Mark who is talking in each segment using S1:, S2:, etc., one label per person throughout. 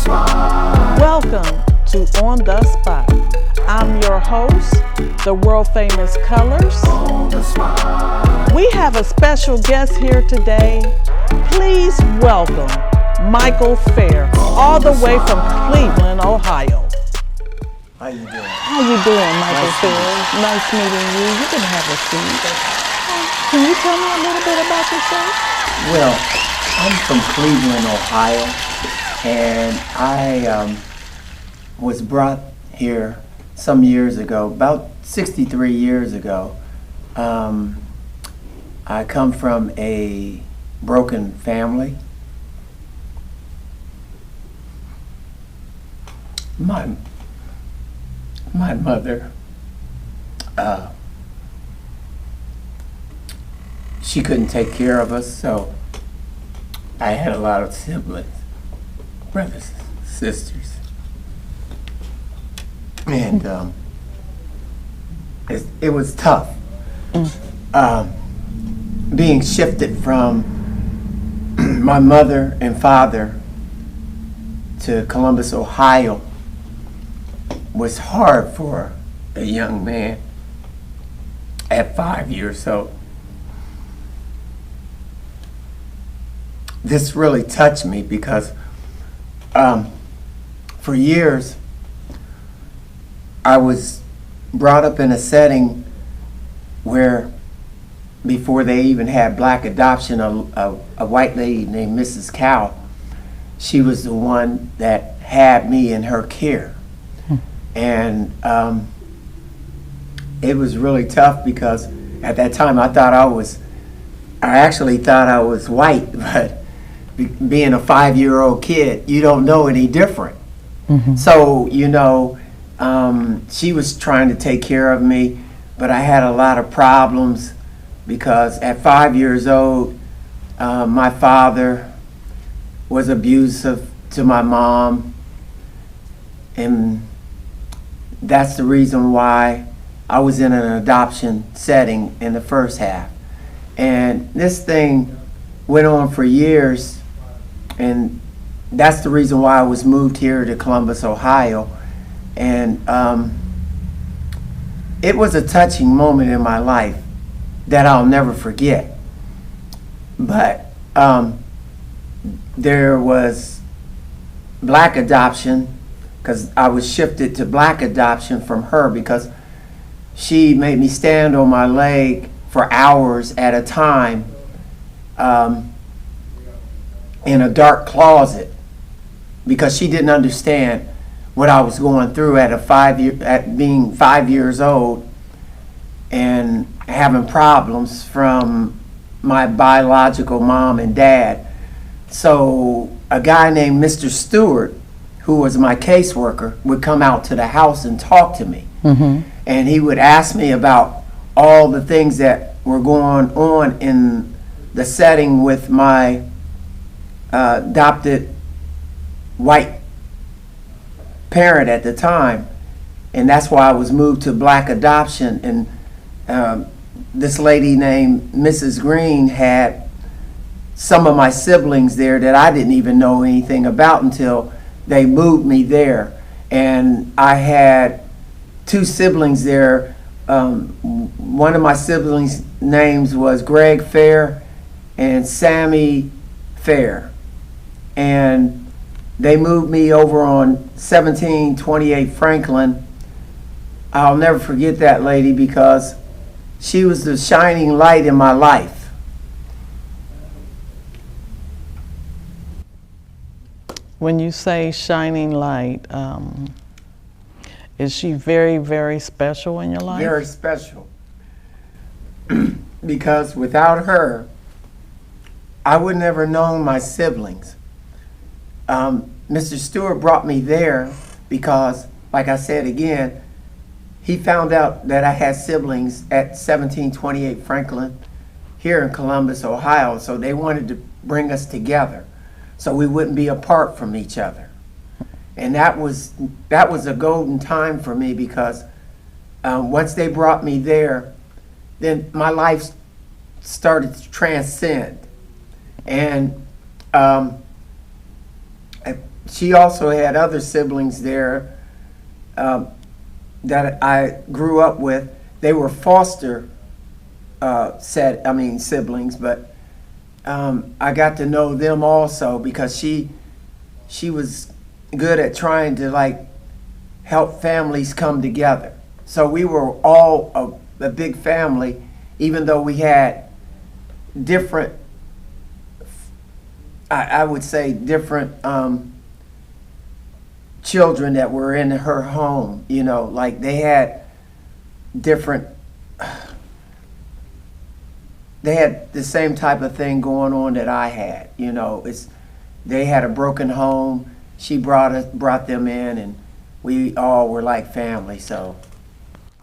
S1: Welcome to On the Spot. I'm your host, the world famous Colors. We have a special guest here today. Please welcome Michael Fair, all the way from Cleveland, Ohio.
S2: How you doing?
S1: How you doing, Michael Fair? Nice meeting you. You can have a seat. Can you tell me a little bit about yourself?
S2: Well, I'm from Cleveland, Ohio, and I was brought here some years ago, about 63 years ago. I come from a broken family. My mother, she couldn't take care of us, so I had a lot of siblings, brothers, sisters, and it was tough. Being shifted from my mother and father to Columbus, Ohio was hard for a young man at 5 years old. This really touched me because for years I was brought up in a setting where, before they even had black adoption, a white lady named Mrs. Cow, she was the one that had me in her care. And it was really tough because at that time I actually thought I was white, but being a 5-year-old kid, you don't know any different. Mm-hmm. So, she was trying to take care of me, but I had a lot of problems because at 5 years old, my father was abusive to my mom, and that's the reason why I was in an adoption setting in the first half. And this thing went on for years, and that's the reason why I was moved here to Columbus, Ohio. And it was a touching moment in my life that I'll never forget. But there was black adoption, because I was shifted to black adoption from her because she made me stand on my leg for hours at a time in a dark closet because she didn't understand what I was going through at being 5 years old and having problems from my biological mom and dad. So a guy named Mr. Stewart, who was my caseworker, would come out to the house and talk to me. Mm-hmm. And he would ask me about all the things that were going on in the setting with my adopted white parent at the time. And that's why I was moved to black adoption. And this lady named Mrs. Green had some of my siblings there that I didn't even know anything about until they moved me there. And I had 2 siblings there. One of my siblings' names was Greg Fair and Sammy Fair. And they moved me over on 1728 Franklin. I'll never forget that lady because she was the shining light in my life.
S1: When you say shining light, is she very, very special in your life?
S2: Very special. Because without her, I would never known my siblings. Mr. Stewart brought me there because, like I said again, he found out that I had siblings at 1728 Franklin here in Columbus, Ohio, so they wanted to bring us together so we wouldn't be apart from each other. And that was a golden time for me because once they brought me there, then my life started to transcend. And she also had other siblings there that I grew up with. They were foster siblings, but I got to know them also because she was good at trying to like help families come together. So we were all a big family, even though we had different, I would say different children that were in her home, you know, like they had different, they had the same type of thing going on that I had, you know. They had a broken home. She brought them in, and we all were like family. So.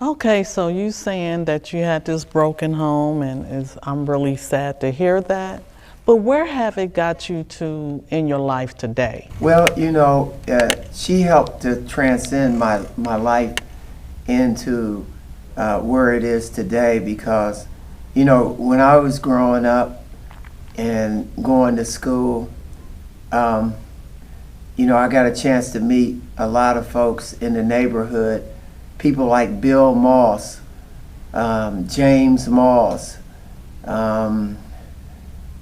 S1: Okay, so you saying that you had this broken home, and I'm really sad to hear that. But where have it got you to in your life today?
S2: Well, you know, she helped to transcend my life into where it is today because, you know, when I was growing up and going to school, you know, I got a chance to meet a lot of folks in the neighborhood, people like Bill Moss, James Moss,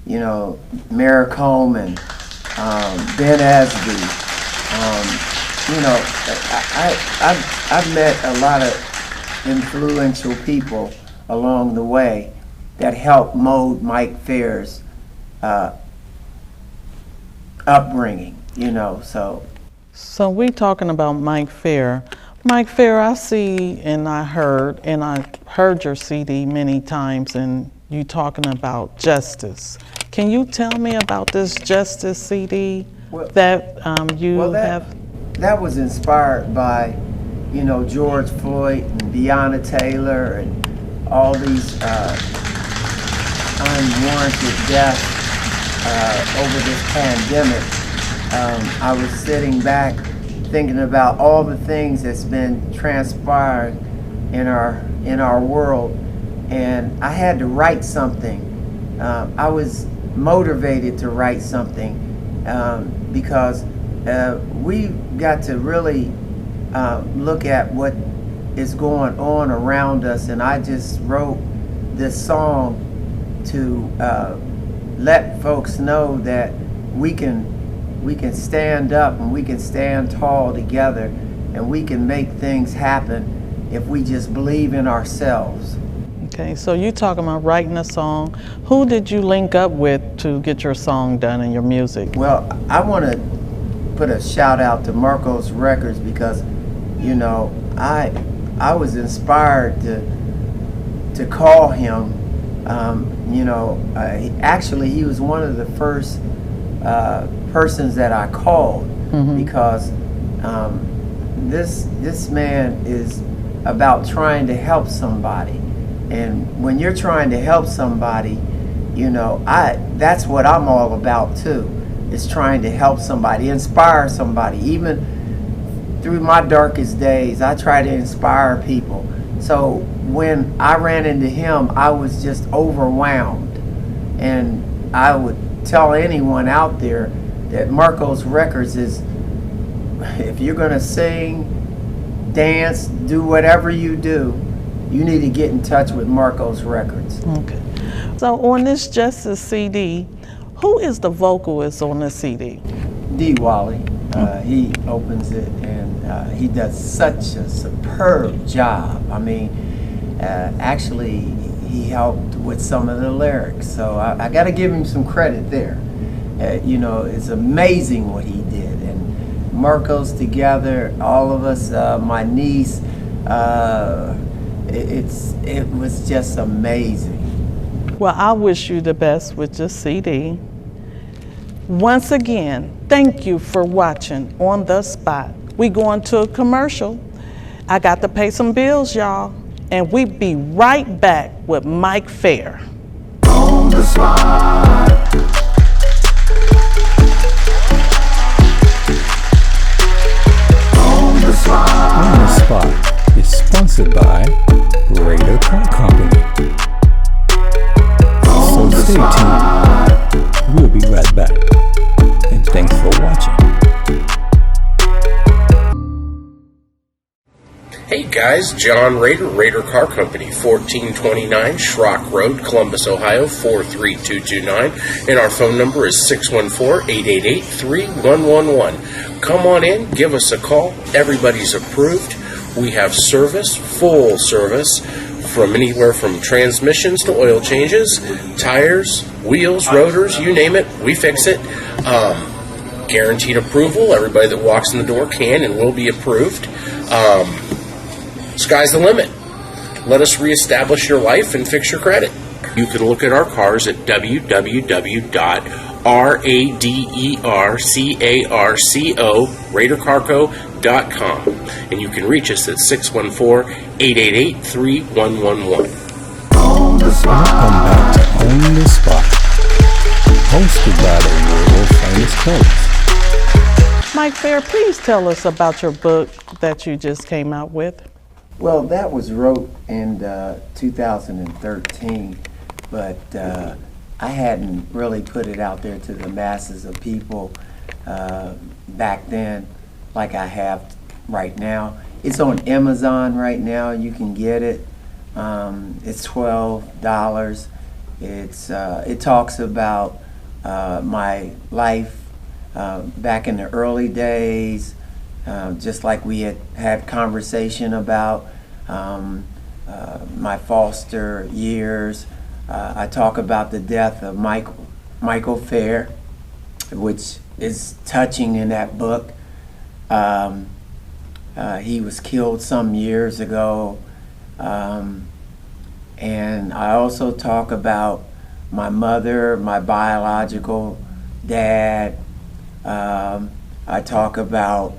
S2: you know, Mayor Coleman, Ben Asby. You know, I've met a lot of influential people along the way that helped mold Mike Fair's upbringing, you know, so.
S1: So we talking about Mike Fair. Mike Fair, I see and I heard your CD many times, and you talking about Justice. Can you tell me about this Justice CD that you have?
S2: That was inspired by, you know, George Floyd and Breonna Taylor and all these unwarranted deaths over this pandemic. I was sitting back thinking about all the things that's been transpired in our world, and I had to write something. I was motivated to write something because we got to really look at what is going on around us, and I just wrote this song to let folks know that we can stand up and we can stand tall together, and we can make things happen if we just believe in ourselves.
S1: Okay, so you talking about writing a song. Who did you link up with to get your song done and your music?
S2: Well, I want to put a shout out to Marcos Records because, you know, I was inspired to call him. You know, actually he was one of the first persons that I called because this man is about trying to help somebody, and when you're trying to help somebody, you know, that's what I'm all about too, is trying to help somebody, inspire somebody. Even through my darkest days, I try to inspire people. So when I ran into him, I was just overwhelmed, and I would tell anyone out there that Marcos Records is, if you're gonna sing, dance, do whatever you do, you need to get in touch with Marcos Records.
S1: Okay. So on this Justice CD, who is the vocalist on the CD?
S2: D. Wally. He opens it, and he does such a superb job. I mean, actually, he helped with some of the lyrics, so I got to give him some credit there. You know, it's amazing what he did, and Marcos together, all of us, my niece, it was just amazing.
S1: Well, I wish you the best with this CD. Once again, thank you for watching On The Spot. We going to a commercial. I got to pay some bills, y'all, and we be right back with Mike Fair.
S3: On the spot. On the spot. On the Spot is sponsored by Raider Car Company. So stay tuned. We'll be right back. And thanks for watching.
S4: guys, John Rader, Rader Car Company, 1429 Schrock Road, Columbus, Ohio, 43229. And our phone number is 614-888-3111. Come on in, give us a call. Everybody's approved. We have service, full service, from anywhere from transmissions to oil changes, tires, wheels, rotors, you name it, we fix it. Guaranteed approval. Everybody that walks in the door can and will be approved. Sky's the limit. Let us reestablish your life and fix your credit. You can look at our cars at www.radercarco.com, and you can reach us at 614-888-3111.
S3: Welcome back to On the Spot, hosted by the world famous Colors.
S1: Mike Fair, please tell us about your book that you just came out with.
S2: Well, that was wrote in 2013, but I hadn't really put it out there to the masses of people back then like I have right now. It's on Amazon right now. You can get it. It's $12. It talks about my life back in the early days, just like we had conversation about my foster years. I talk about the death of Michael Fair, which is touching in that book. He was killed some years ago. And I also talk about my mother, my biological dad. I talk about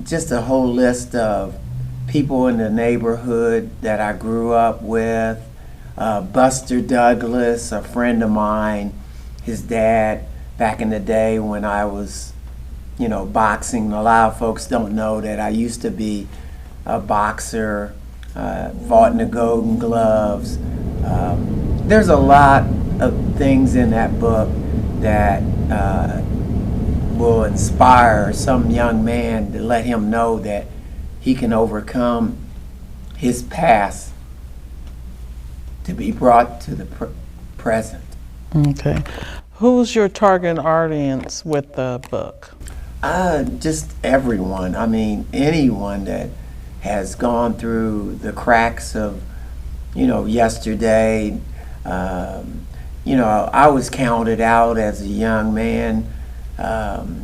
S2: just a whole list of people in the neighborhood that I grew up with. Buster Douglas, a friend of mine, his dad, back in the day when I was, boxing. A lot of folks don't know that I used to be a boxer, fought in the Golden Gloves. There's a lot of things in that book that will inspire some young man to let him know that he can overcome his past to be brought to the present.
S1: Okay. Who's your target audience with the book?
S2: Just everyone. I mean, anyone that has gone through the cracks of, yesterday. I was counted out as a young man.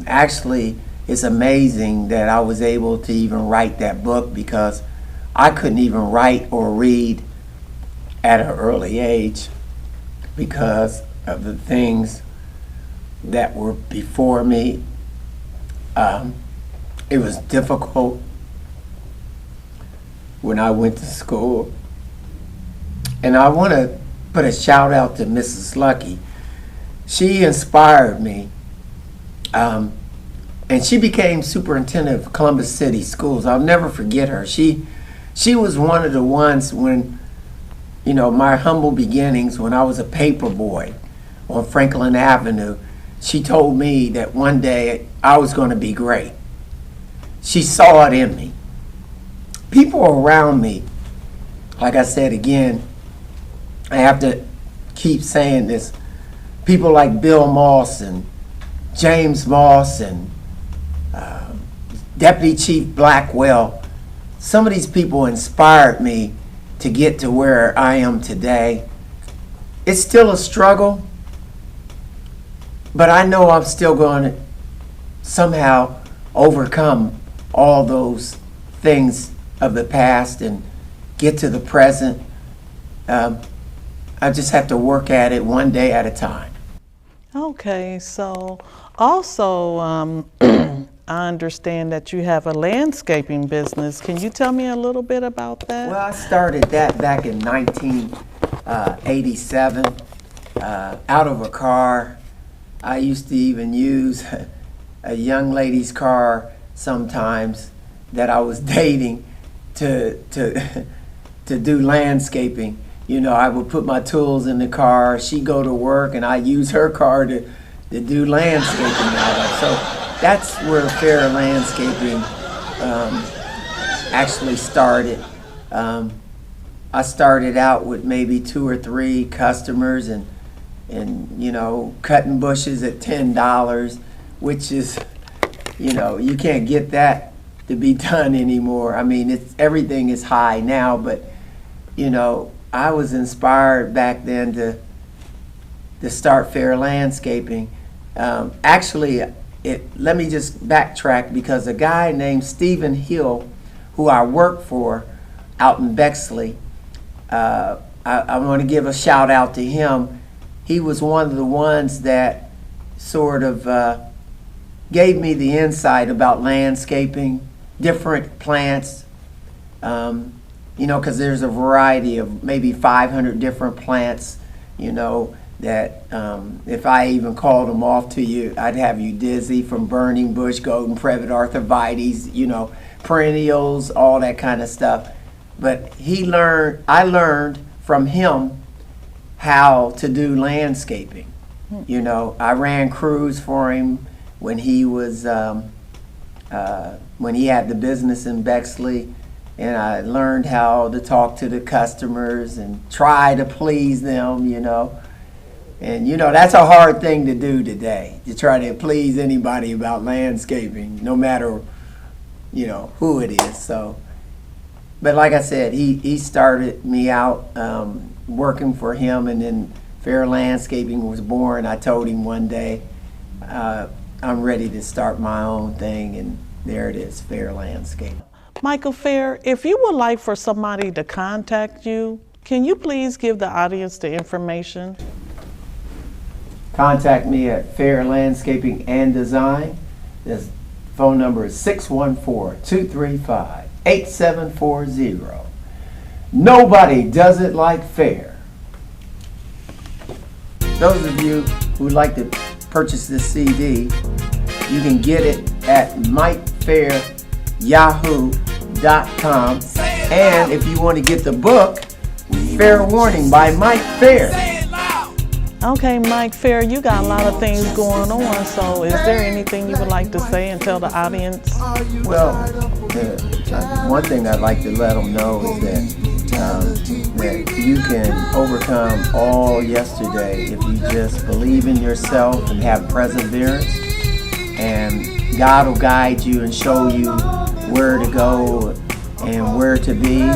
S2: Actually, it's amazing that I was able to even write that book because I couldn't even write or read at an early age because of the things that were before me. It was difficult when I went to school. And I want to put a shout out to Mrs. Lucky. She inspired me. And she became superintendent of Columbus City Schools. I'll never forget her. She was one of the ones when, my humble beginnings, when I was a paper boy on Franklin Avenue, she told me that one day I was going to be great. She saw it in me. People around me, like I said again, I have to keep saying this, people like Bill Moss and James Moss and Deputy Chief Blackwell, some of these people inspired me to get to where I am today. It's still a struggle, but I know I'm still going to somehow overcome all those things of the past and get to the present. I just have to work at it one day at a time.
S1: Okay, so also I understand that you have a landscaping business. Can you tell me a little bit about that?
S2: Well, I started that back in 1987 out of a car. I used to even use a young lady's car sometimes that I was dating to do landscaping. I would put my tools in the car, she'd go to work, and I use her car to do landscaping out of. So that's where Fair Landscaping actually started. I started out with maybe 2 or 3 customers and you know, cutting bushes at $10, which is, you know, you can't get that to be done anymore. I mean, everything is high now, but you know, I was inspired back then to start Fair Landscaping. Actually, let me just backtrack, because a guy named Stephen Hill, who I work for out in Bexley, I want to give a shout out to him. He was one of the ones that sort of gave me the insight about landscaping, different plants, you know, because there's a variety of maybe 500 different plants, you know, that if I even called them off to you, I'd have you dizzy, from burning bush, golden privet, arthritis, you know, perennials, all that kind of stuff. But I learned from him how to do landscaping. You know, I ran crews for him when he was when he had the business in Bexley, and I learned how to talk to the customers and try to please them, you know. And you know, that's a hard thing to do today, to try to please anybody about landscaping, no matter, you know, who it is. So, but like I said, he started me out working for him, and then Fair Landscaping was born. I told him one day, I'm ready to start my own thing, and there it is, Fair Landscaping.
S1: Michael Fair, if you would like for somebody to contact you, can you please give the audience the information?
S2: Contact me at Fair Landscaping and Design. The phone number is 614-235-8740. Nobody does it like Fair. Those of you who'd like to purchase this CD, you can get it at MikeFairYahoo.com. And if you want to get the book, Fair Warning by Mike Fair.
S1: Okay, Mike Fair, you got a lot of things going on, so is there anything you would like to say and tell the audience?
S2: Well, one thing I'd like to let them know is that you can overcome all yesterday if you just believe in yourself and have perseverance, and God will guide you and show you where to go and where to be.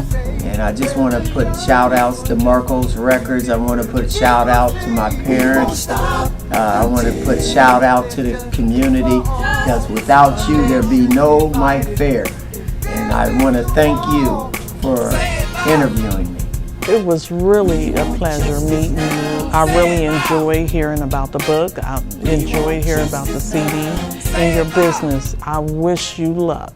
S2: And I just want to put shout outs to Marcos Records. I want to put shout out to my parents. I want to put shout out to the community, because without you there'd be no Mike Fair. And I want to thank you for interviewing me.
S1: It was really a pleasure meeting you. I really enjoy hearing about the book. I enjoy hearing about the CD and your business. I wish you luck.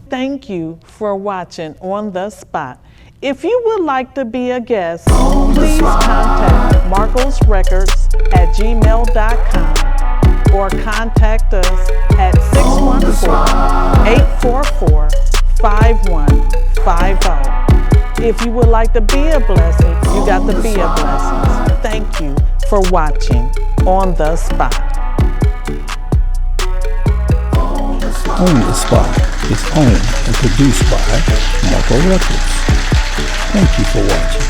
S1: Thank you for watching On The Spot. If you would like to be a guest, please contact marcosrecords@gmail.com or contact us at 614-844-5150. If you would like to be a blessing, you got to be a blessing. Thank you for watching On The Spot.
S3: On The Spot is owned and produced by Marco Records. Thank you for watching.